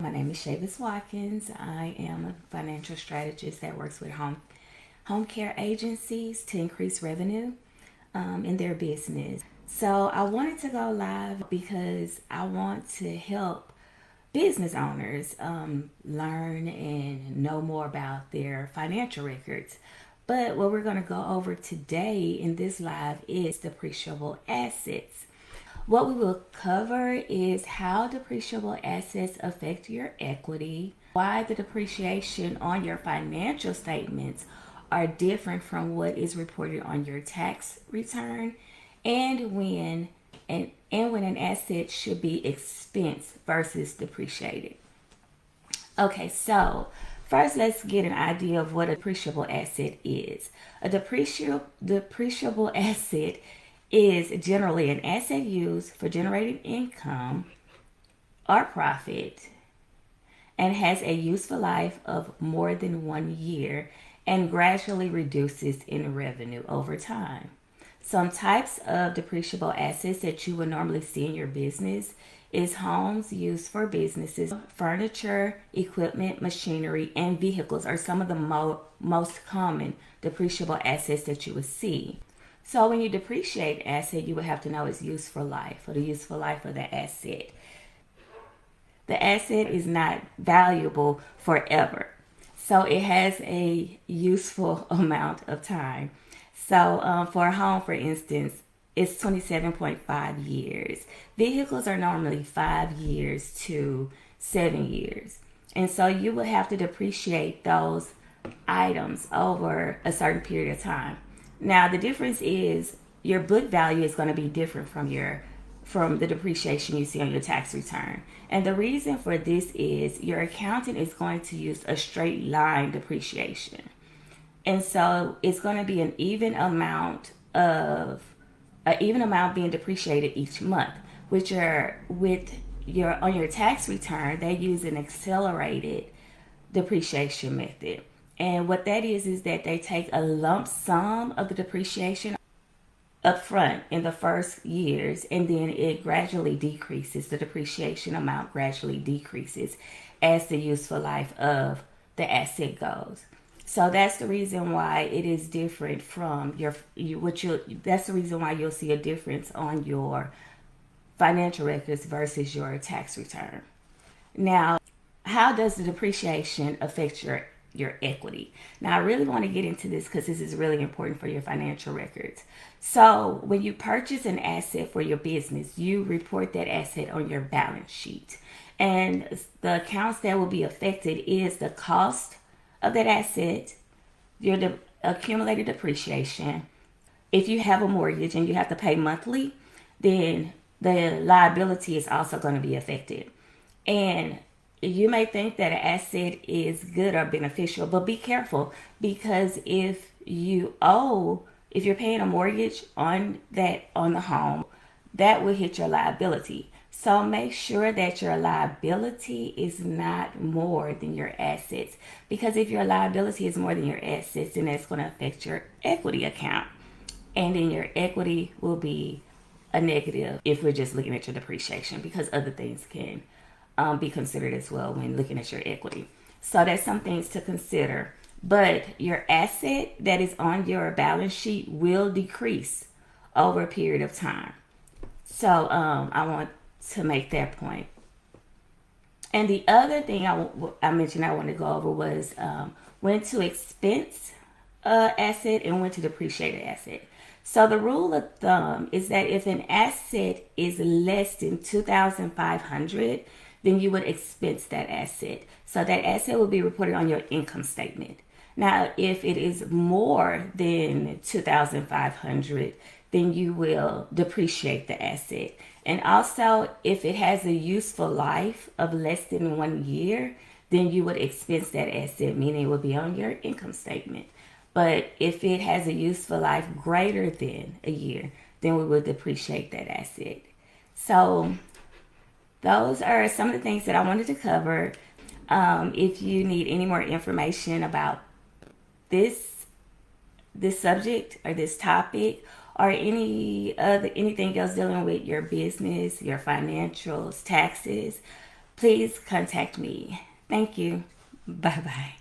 My name is Shavis Watkins. I am a financial strategist that works with home care agencies to increase revenue in their business. So I wanted to go live because I want to help business owners learn and know more about their financial records. But what we're going to go over today in this live is depreciable assets. What we will cover is how depreciable assets affect your equity, why the depreciation on your financial statements are different from what is reported on your tax return, and when an asset should be expensed versus depreciated. Okay, so first let's get an idea of what a depreciable asset is. A depreciable asset is generally an asset used for generating income or profit and has a useful life of more than 1 year and gradually reduces in revenue over time. Some types of depreciable assets that you would normally see in your business is homes used for businesses, furniture, equipment, machinery, and vehicles are some of the most common depreciable assets that you would see. So when you depreciate an asset, you would have to know its useful life or the useful life of the asset. The asset is not valuable forever. So it has a useful amount of time. So for a home, for instance, it's 27.5 years. Vehicles are normally 5 years to 7 years. And so you will have to depreciate those items over a certain period of time. Now the difference is your book value is going to be different from the depreciation you see on your tax return. And the reason for this is your accountant is going to use a straight line depreciation. And so it's going to be an even amount being depreciated each month. On your tax return, they use an accelerated depreciation method. And what that is that they take a lump sum of the depreciation up front in the first years, and then it gradually decreases. The depreciation amount gradually decreases as the useful life of the asset goes. So that's the reason why it is different from that's the reason why you'll see a difference on your financial records versus your tax return. Now, how does the depreciation affect your equity? Now, I really want to get into this because this is really important for your financial records. So when you purchase an asset for your business, you report that asset on your balance sheet. And the accounts that will be affected is the cost of that asset, your accumulated depreciation. If you have a mortgage and you have to pay monthly, then the liability is also going to be affected. And you may think that an asset is good or beneficial, but be careful, because if you're paying a mortgage on the home, that will hit your liability. So make sure that your liability is not more than your assets, because if your liability is more than your assets, then that's going to affect your equity account. And then your equity will be a negative if we're just looking at your depreciation, because other things can be considered as well when looking at your equity. So that's some things to consider. But your asset that is on your balance sheet will decrease over a period of time. So I want to make that point. And the other thing I mentioned I wanted to go over was when to expense asset and when to depreciate an asset. So the rule of thumb is that if an asset is less than $2,500, then you would expense that asset. So that asset will be reported on your income statement. Now, if it is more than $2,500, then you will depreciate the asset. And also, if it has a useful life of less than 1 year, then you would expense that asset, meaning it will be on your income statement. But if it has a useful life greater than a year, then we will depreciate that asset. So those are some of the things that I wanted to cover. If you need any more information about this subject or this topic, or anything else dealing with your business, your financials, taxes, please contact me. Thank you. Bye bye.